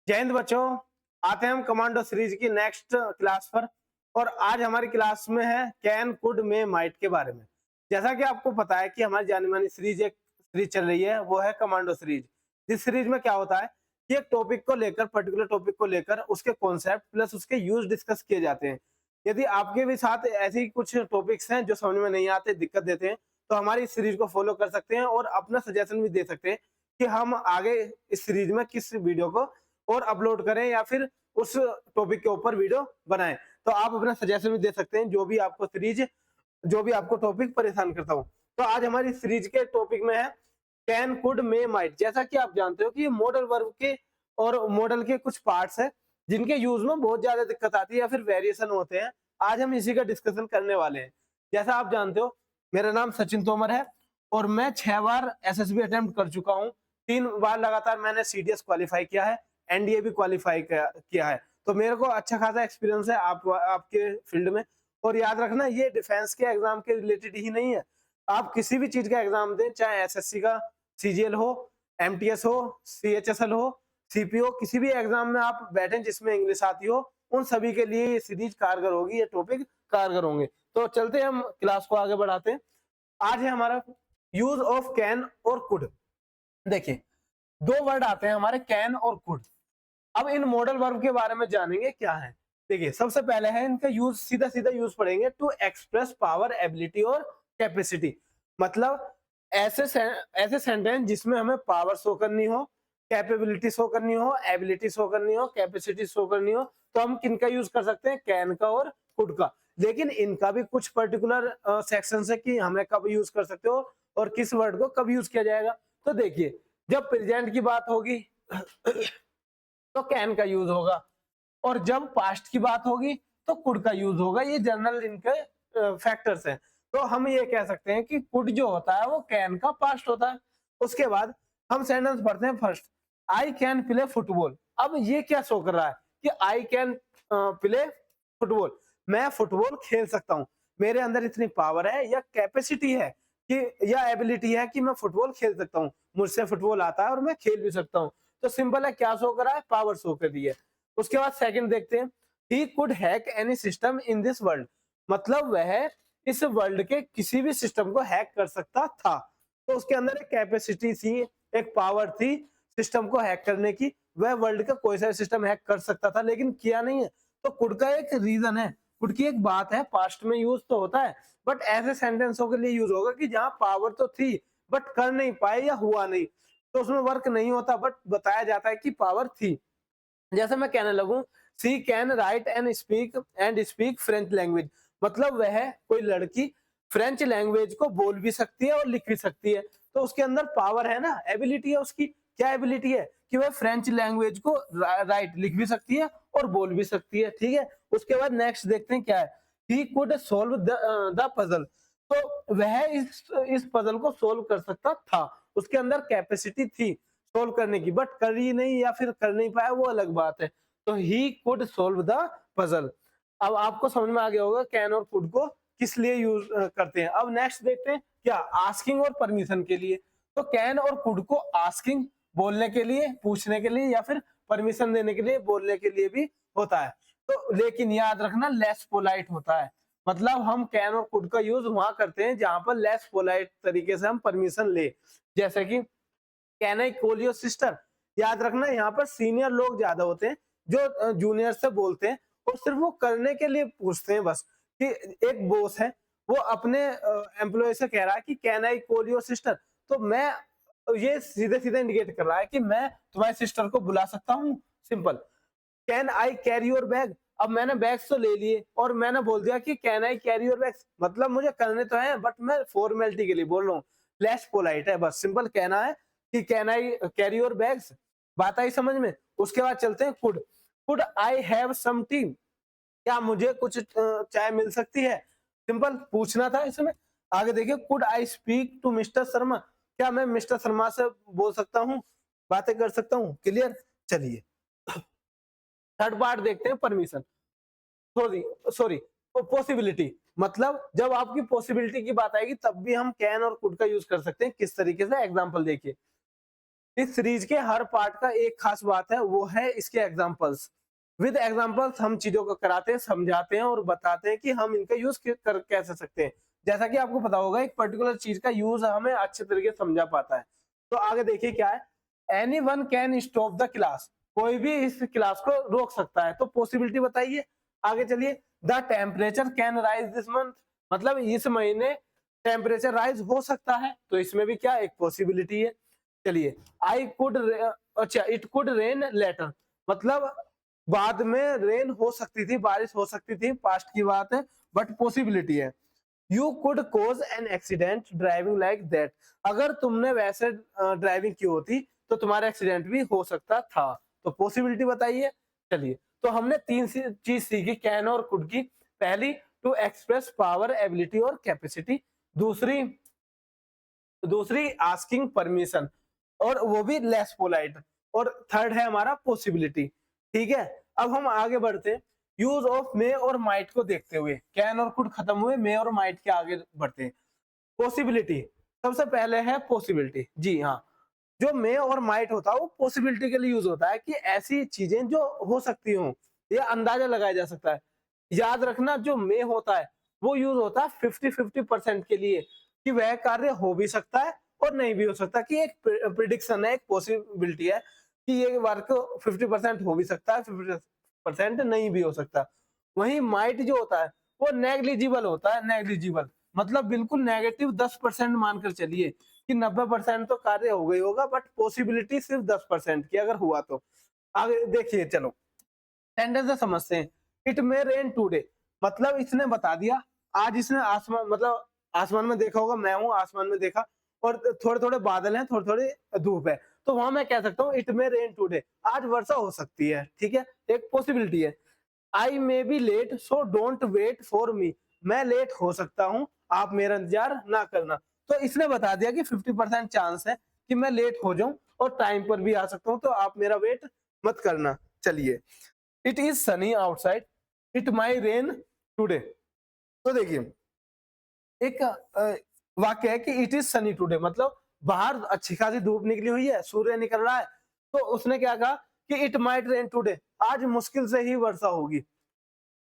जय हिंद बच्चों। आते हैं हम कमांडो सीरीज की नेक्स्ट क्लास पर। और आज हमारी क्लास में है कैन कुड मे माइट के बारे में। जैसा कि आपको पता है कि हमारी जानी मानी सीरीज एक सीरीज चल रही है, वो है कमांडो सीरीज। इस सीरीज में क्या होता है कि एक टॉपिक को लेकर, पर्टिकुलर टॉपिक को लेकर उसके कॉन्सेप्ट प्लस उसके यूज डिस्कस किए जाते हैं। यदि आपके भी साथ ऐसी कुछ टॉपिक्स हैं जो समझ में नहीं आते, दिक्कत देते हैं, तो हमारी इस सीरीज को फॉलो कर सकते हैं और अपना सजेशन भी दे सकते हैं कि हम आगे इस सीरीज में किस वीडियो को और अपलोड करें या फिर उस टॉपिक के ऊपर वीडियो बनाएं। तो आप अपना सजेशन भी दे सकते हैं जो भी आपको सीरीज, जो भी आपको टॉपिक परेशान करता हो। तो आज हमारी सीरीज के टॉपिक में है कैन कुड मे माइट। जैसा कि आप जानते हो कि ये मॉडल वर्ब के और मॉडल के कुछ पार्ट्स हैं जिनके यूज में बहुत ज्यादा दिक्कत आती है या फिर वेरिएशन होते हैं। आज हम इसी का डिस्कशन करने वाले हैं। जैसा आप जानते हो, मेरा नाम सचिन तोमर है और मैं 6 बार एसएसबी अटेम्प्ट कर चुका हूँ। 3 बार लगातार मैंने सीडीएस क्वालिफाई किया है, एनडीए भी क्वालिफाई किया है। तो मेरे को अच्छा खासा एक्सपीरियंस है आपके फील्ड में। और याद रखना, ये डिफेंस के एग्जाम के रिलेटेड ही नहीं है। आप किसी भी चीज का एग्जाम दें, चाहे एसएससी का सीजीएल हो, एमटीएस हो, सीएचएसएल हो, सीपीओ, किसी भी एग्जाम में आप बैठे जिसमें इंग्लिश आती हो, उन सभी के लिए ये सीरीज कारगर होगी, ये टॉपिक कारगर होंगे। तो चलते हम क्लास को आगे बढ़ाते हैं। आज है हमारा यूज ऑफ कैन और कुड। देखिए, 2 वर्ड आते हैं हमारे, कैन और कुड। अब इन मॉडल वर्ब के बारे में जानेंगे क्या है। देखिए, सबसे पहले है इनका यूज, सीधा सीधा यूज पढ़ेंगे, टू एक्सप्रेस पावर, एबिलिटी और कैपेसिटी। मतलब ऐसे सेंटेंस जिसमें हमें पावर शो करनी हो, कैपेबिलिटी शो करनी हो, एबिलिटी शो करनी हो, कैपेसिटी शो करनी हो, तो हम किनका यूज कर सकते हैं, कैन का और कुड का। लेकिन इनका भी कुछ पर्टिकुलर सेक्शन है कि हमें कब यूज कर सकते हो और किस वर्ड को कब यूज किया जाएगा। तो देखिए, जब प्रेजेंट की बात होगी तो कैन का यूज होगा, और जब पास्ट की बात होगी तो कुड का यूज होगा। ये जनरल इनके फैक्टर्स हैं। तो हम ये कह सकते हैं कि कुड जो होता है वो कैन का पास्ट होता है। उसके बाद हम सेंटेंस पढ़ते हैं। First, I can play football. अब ये क्या शो कर रहा है कि आई कैन प्ले फुटबॉल, मैं फुटबॉल खेल सकता हूँ, मेरे अंदर इतनी पावर है या कैपेसिटी है कि या एबिलिटी है कि मैं फुटबॉल खेल सकता हूँ, मुझसे फुटबॉल आता है और मैं खेल भी सकता हूँ। तो सिंपल है, क्या शो कर रहा है, पावर शो कर रही है। उसके बाद सेकंड देखते हैं, he could hack any system in this world. मतलब वह इस वर्ल्ड के किसी भी सिस्टम को हैक कर सकता था। तो उसके अंदर एक कैपेसिटी थी, एक पावर थी सिस्टम को हैक करने की। वह वर्ल्ड का कोई सा सिस्टम हैक कर सकता था लेकिन किया नहीं है। तो कुड का एक रीजन है, कुड की एक बात है, पास्ट में यूज तो होता है बट ऐसे सेंटेंसों के लिए यूज होगा कि जहां पावर तो थी बट कर नहीं पाए या हुआ नहीं, तो उसमें वर्क नहीं होता बट बताया जाता है कि पावर थी। जैसे मैं कहने लगूं, she can write and speak French language. मतलब वह, कोई लड़की, फ्रेंच लैंग्वेज को बोल भी सकती है और लिख भी सकती है। तो उसके अंदर पावर है ना, एबिलिटी है उसकी। क्या एबिलिटी है कि वह फ्रेंच लैंग्वेज को राइट, लिख भी सकती है और बोल भी सकती है। ठीक है, उसके बाद नेक्स्ट देखते हैं क्या है, he could solve the puzzle. तो वह इस पजल को सोल्व कर सकता था, उसके अंदर कैपेसिटी थी सोल्व करने की, बट कर ही नहीं या फिर कर नहीं पाया, वो अलग बात है। तो he could solve the puzzle. अब आपको समझ में आ गया होगा कैन और कुड को किस लिए यूज करते हैं। अब नेक्स्ट देखते हैं क्या, आस्किंग और परमिशन के लिए। तो कैन और कुड को आस्किंग, बोलने के लिए, पूछने के लिए, या फिर परमिशन देने के लिए, बोलने के लिए भी होता है। तो लेकिन याद रखना, लेस पोलाइट होता है। मतलब हम कैन और कुड का यूज वहां करते हैं जहां पर लेस पोलाइट तरीके से हम परमिशन ले। जैसे कि can I call your sister. याद रखना, यहाँ पर सीनियर लोग ज्यादा होते हैं जो जूनियर से बोलते हैं और सिर्फ वो करने के लिए पूछते हैं बस। कि एक बॉस है, वो अपने एम्प्लॉय से कह रहा है कि can I call your sister, तो मैं, ये सीधे सीधे इंडिकेट कर रहा है कि मैं तुम्हारी सिस्टर को बुला सकता हूँ। Simple. Can I carry your bag. अब मैंने बैग्स तो ले लिए और मैंने बोल दिया कि can I carry your bags, मतलब मुझे करने तो है बट मैं फॉर्मेलिटी के लिए बोल रहा हूँ, लेस पोलाइट है, बस सिंपल कहना है कि can I carry your bags. बात आई समझ में। उसके बाद चलते हैं could. Could I have some tea. क्या मुझे कुछ चाय मिल सकती है, सिंपल पूछना था इसमें। आगे देखिए, could I speak to mister Sharma. क्या मैं मिस्टर शर्मा से बोल सकता हूँ, बातें कर सकता हूँ। क्लियर। चलिए, थर्ड पार्ट देखते हैं, परमिशन, सॉरी सॉरी पॉसिबिलिटी। मतलब जब आपकी पॉसिबिलिटी की बात आएगी तब भी हम कैन और कुड का यूज कर सकते हैं। किस तरीके से, एग्जांपल देखिए, इस सीरीज के हर पार्ट का एक खास बात है, वो है इसके एग्जांपल्स। विद एग्जांपल्स हम चीजों को कराते हैं, समझाते हैं और बताते हैं कि हम इनका यूज कर कैसे सकते हैं। जैसा कि आपको पता होगा एक पर्टिकुलर चीज का यूज हमें अच्छे तरीके से समझा पाता है। तो आगे देखिए क्या है, any one can stop the class, कोई भी इस क्लास को रोक सकता है। तो पॉसिबिलिटी बताइए। आगे चलिए, the temperature can rise this month, मतलब इस महीने टेम्परेचर राइज हो सकता है, तो इसमें भी क्या एक पॉसिबिलिटी है। चलिए, आई कुड, अच्छा इट कुड रेन लेटर, मतलब बाद में रेन हो सकती थी, बारिश हो सकती थी, पास्ट की बात है, बट पॉसिबिलिटी है। You could cause an accident driving like that, अगर तुमने वैसे ड्राइविंग की होती तो तुम्हारा एक्सीडेंट भी हो सकता था। तो पॉसिबिलिटी बताइए। चलिए, तो हमने तीन चीज सीखी कैन और कुड की। पहली, टू एक्सप्रेस पावर, एबिलिटी और कैपेसिटी। दूसरी दूसरी आस्किंग परमिशन, और वो भी लेस पोलाइट। और थर्ड है हमारा पॉसिबिलिटी। ठीक है, अब हम आगे बढ़ते हैं। यूज ऑफ मे और माइट को देखते हुए, कैन और कुड खत्म हुए, मे और माइट के आगे बढ़ते हैं। पॉसिबिलिटी, सबसे पहले है पॉसिबिलिटी। जी हाँ, जो मे और माइट होता है वो पॉसिबिलिटी के लिए यूज होता है कि ऐसी चीजें जो हो सकती हो, ये अंदाजा लगाया जा सकता है। याद रखना, जो मे होता है वो यूज होता है 50-50% के लिए, कि वह कार्य हो भी सकता है और नहीं भी हो सकता, कि एक प्रिडिक्शन है, एक पॉसिबिलिटी है कि ये वर्क 50% हो भी सकता है, 50% नहीं भी हो सकता। वहीं माइट जो होता है वो नेग्लिजिबल होता है, नेग्लिजिबल मतलब बिल्कुल नेगेटिव 10% मानकर चलिए कि 90% तो कार्य हो गई होगा, बट पॉसिबिलिटी सिर्फ 10% की अगर हुआ तो। आगे देखिए, चलो सेंटेंस से समझते हैं। इट मे रेन टुडे, मतलब इसने बता दिया, आज इसने आसमान, मतलब आसमान में देखा होगा, मैं हूँ आसमान में देखा, और थोड़े थोड़े बादल हैं, थोड़ी थोड़ी धूप है, तो वहां मैं कह सकता हूँ इट मे रेन टुडे, आज वर्षा हो सकती है। ठीक है, एक पॉसिबिलिटी है। I may be late so don't wait for me, मैं लेट हो सकता हूँ, आप मेरा इंतजार ना करना। तो इसने बता दिया कि 50% चांस है कि मैं लेट हो जाऊं और टाइम पर भी आ सकता हूँ, तो आप मेरा वेट मत करना। चलिए, it is Sunny outside, it my rain today. तो देखिए, एक वाक्य है कि इट इज सनी टुडे, मतलब बाहर अच्छी खासी धूप निकली हुई है, सूर्य निकल रहा है, तो उसने क्या कहा कि इट माइट रेन टुडे, आज मुश्किल से ही वर्षा होगी।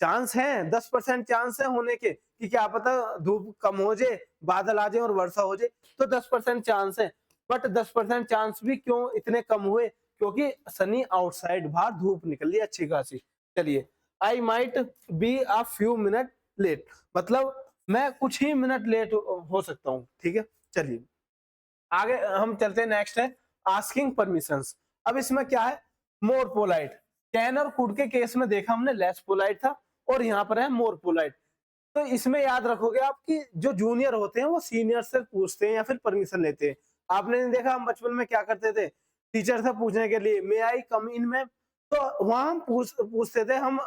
चांस है, 10% चांस है होने के, कि क्या पता धूप कम हो जाए, बादल आ जाए और वर्षा हो जाए, तो 10% चांस है। बट 10% चांस भी क्यों इतने कम हुए, क्योंकि सनी आउटसाइड, बाहर धूप निकली अच्छी खासी। चलिए, I might be a few minute late, मतलब मैं कुछ ही मिनट लेट हो सकता हूँ। ठीक है, चलिए आगे हम चलते हैं। नेक्स्ट है आस्किंग परमिशंस। अब इसमें क्या है, मोर पोलाइट। कैन और कुड के केस में देखा हमने लेस पोलाइट था, और यहाँ पर है मोर पोलाइट। तो इसमें याद रखोगे आप कि जो जूनियर होते हैं वो सीनियर से पूछते हैं या फिर परमिशन लेते हैं। आपने नहीं देखा हम बचपन में क्या करते थे, टीचर से पूछने के लिए मे आई कम इन में, तो वहां हम पूछते थे, हम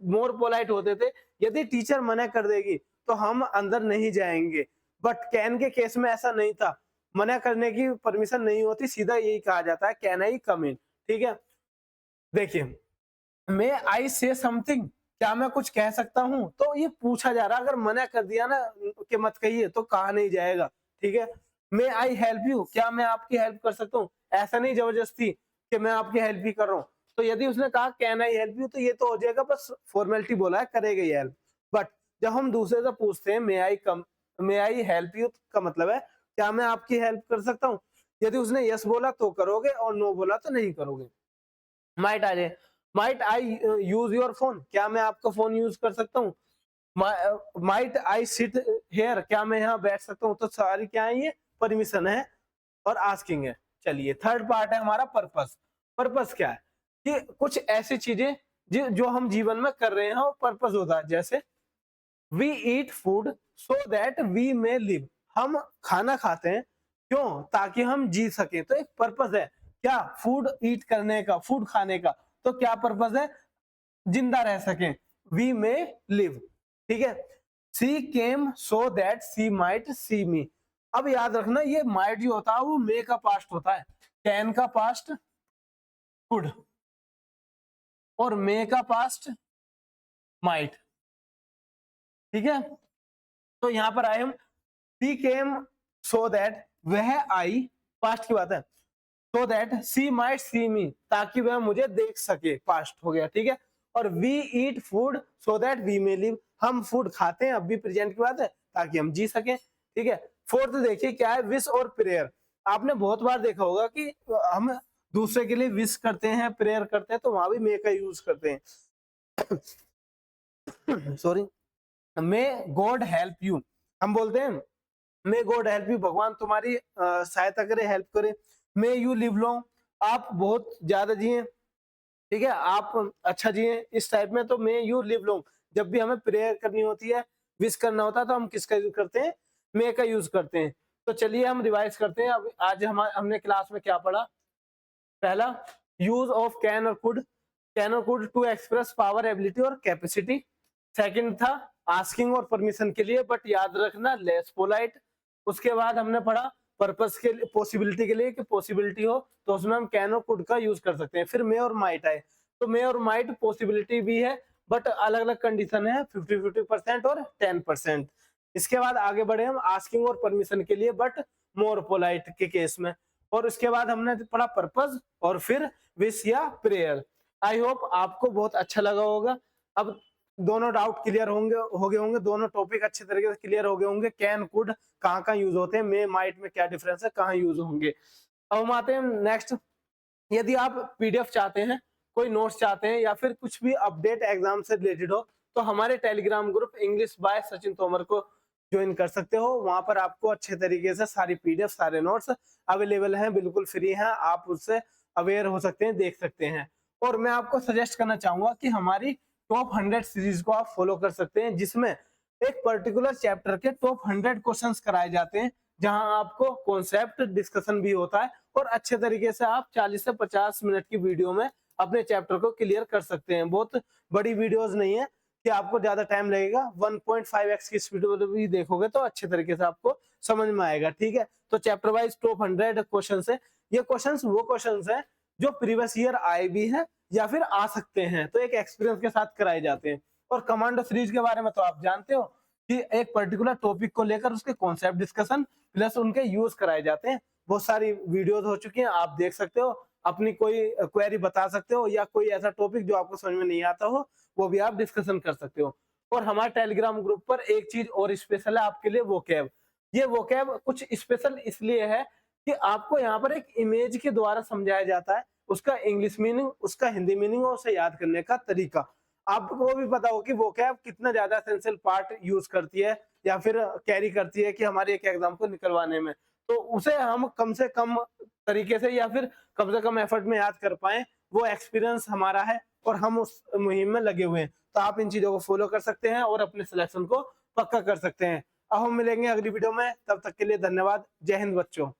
मोर पोलाइट होते थे। यदि टीचर मना कर देगी तो हम अंदर नहीं जाएंगे, बट कैन के केस में ऐसा नहीं था, मना करने की परमिशन नहीं होती, सीधा यही कहा जाता है कैन आई कम इन। ठीक है, देखिए, मे आई से समथिंग, क्या मैं कुछ कह सकता हूँ, तो ये पूछा जा रहा है। अगर मना कर दिया ना कि मत कहिए, तो कहा नहीं जाएगा। ठीक है, मे आई हेल्प यू, क्या मैं आपकी हेल्प कर सकता हूँ, ऐसा नहीं जबरदस्ती कि मैं आपकी हेल्प ही कर रहा हूँ। तो यदि उसने कहा कैन आई हेल्प यू, तो ये तो हो जाएगा, बस फॉर्मेलिटी बोला है, करेगा ये हेल्प। बट जब हम दूसरे से पूछते हैं मे आई हेल्प यू का मतलब है क्या मैं आपकी हेल्प कर सकता हूँ। यदि उसने यस बोला तो करोगे, और नो बोला तो नहीं करोगे। माइट आ जाए, might I use your phone, क्या मैं आपका फोन यूज कर सकता हूँ। माइट आई सिट हेयर, क्या मैं यहाँ बैठ सकता हूँ। तो सारी क्या है, ये परमिशन है और आस्किंग है। चलिए, थर्ड पार्ट है हमारा पर्पस। पर्पस क्या है कि कुछ ऐसी चीजें जो हम जीवन में कर रहे हैं और पर्पस होता है। जैसे we eat food so that we may live, हम खाना खाते हैं क्यों, ताकि हम जी सके, तो एक पर्पस है क्या, फूड ईट करने का, फूड खाने का। तो क्या पर्पस है, जिंदा रह सके, वी मे लिव। ठीक है, सी केम so that C might see मी। अब याद रखना, ये माइट जो होता है वो मे का पास्ट होता है, कैन का पास्ट कुड, और मे का पास्ट माइट। ठीक है, तो यहां पर आए हम, सी केम सो दैट, वह आई, पास्ट की बात है, so that she might see me, ताकि वह मुझे देख सके, पास्ट हो गया, ठीक है। और we eat food so that we may live, हम फूड खाते हैं, अब भी प्रेजेंट की बात है, ताकि हम जी सकें, ठीक है। फोर्थ देखिए क्या है, विश और प्रेयर। आपने बहुत बार देखा होगा कि हम दूसरे के लिए विश करते हैं, प्रेयर करते हैं, तो वहां भी मे का यूज करते हैं। Sorry, may God help you, हम बोलते हैं मे गॉड हेल्प यू, भगवान तुम्हारी सहायता करे, हेल्प करे। मे यू लिव लॉन्ग, आप बहुत ज्यादा जिए, ठीक है, आप अच्छा जिए, इस टाइप में। तो मे यू लिव लॉन्ग, जब भी हमें प्रेयर करनी होती है, विश करना होता है, तो हम किसका यूज करते हैं, मे का यूज करते हैं। तो चलिए हम रिवाइज करते हैं। अब आज हमने क्लास में क्या पढ़ा। पहला, यूज ऑफ कैन और could to express power, ability और कैपेसिटी। सेकंड था आस्किंग और परमिशन के लिए, बट याद रखना लेस पोलाइट। उसके बाद हमने पढ़ा पर्पस के लिए, पॉसिबिलिटी के लिए, कि पॉसिबिलिटी हो तो उसमें हम कैन और कुड का यूज कर सकते हैं। फिर मे और माइट आए, तो मे और माइट पॉसिबिलिटी भी है, बट अलग अलग कंडीशन है, 50-50% और 10%। इसके बाद आगे बढ़े हम आस्किंग और परमिशन के लिए, बट मोर पोलाइट के केस में। और उसके बाद हमने पढ़ा पर्पस, और फिर विश या प्रेयर। आई होप आपको बहुत अच्छा लगा होगा। अब दोनों डाउट क्लियर हो गए होंगे, दोनों टॉपिक अच्छे तरीके से क्लियर हो गए होंगे। कैन कुड कहाँ कहाँ यूज होते हैं, मे माइट में क्या डिफरेंस है, कहाँ यूज होंगे। अब हम आते हैं नेक्स्ट। यदि आप पीडीएफ चाहते हैं, कोई नोट्स चाहते हैं, या फिर कुछ भी अपडेट एग्जाम से रिलेटेड हो, तो हमारे Telegram group English by Sachin Tomar को ज्वाइन कर सकते हो। वहां पर आपको अच्छे तरीके से सारी पीडीएफ, सारे नोट्स अवेलेबल हैं, बिल्कुल फ्री हैं, आप उससे अवेयर हो सकते हैं, देख सकते हैं। और मैं आपको सजेस्ट करना चाहूंगा कि हमारी टॉप 100 सीरीज को आप फॉलो कर सकते हैं, जिसमें एक पर्टिकुलर चैप्टर के टॉप 100 क्वेश्चंस कराए जाते हैं, जहां आपको कॉन्सेप्ट डिस्कशन भी होता है, और अच्छे तरीके से आप 40 से 50 मिनट की वीडियो में अपने चैप्टर को क्लियर कर सकते हैं। बहुत बड़ी वीडियोस नहीं है कि आपको ज्यादा टाइम लगेगा, 1.5x की स्पीड में भी देखोगे तो अच्छे तरीके से आपको समझ में आएगा, ठीक है। तो चैप्टर वाइज टॉप 100 क्वेश्चन है। ये क्वेश्चन वो क्वेश्चन है जो प्रीवियस ईयर आए भी है या फिर आ सकते हैं, तो एक एक्सपीरियंस के साथ कराए जाते हैं। और कमांडो सीरीज के बारे में तो आप जानते हो कि एक पर्टिकुलर टॉपिक को लेकर उसके कॉन्सेप्ट डिस्कशन प्लस उनके यूज कराए जाते हैं। बहुत सारी वीडियोस हो चुकी हैं, आप देख सकते हो, अपनी कोई क्वेरी बता सकते हो, या कोई ऐसा टॉपिक जो आपको समझ में नहीं आता हो, वो भी आप डिस्कशन कर सकते हो। और हमारे टेलीग्राम ग्रुप पर एक चीज और स्पेशल है आपके लिए, वोकैब। ये वोकैब कुछ स्पेशल इसलिए है कि आपको यहाँ पर एक इमेज के द्वारा समझाया जाता है, उसका इंग्लिश मीनिंग, उसका हिंदी मीनिंग और उसे याद करने का तरीका। आपको भी पता हो कि वोकैब कितना ज्यादा एसेंशियल पार्ट यूज करती है या फिर कैरी करती है कि हमारे एक एग्जाम को निकलवाने में, तो उसे हम कम से कम तरीके से या फिर कम से कम एफर्ट में याद कर पाए, वो एक्सपीरियंस हमारा है, और हम उस मुहिम में लगे हुए हैं। तो आप इन चीजों को फॉलो कर सकते हैं और अपने सिलेक्शन को पक्का कर सकते हैं। अब हम मिलेंगे अगली वीडियो में, तब तक के लिए धन्यवाद। जय हिंद बच्चों।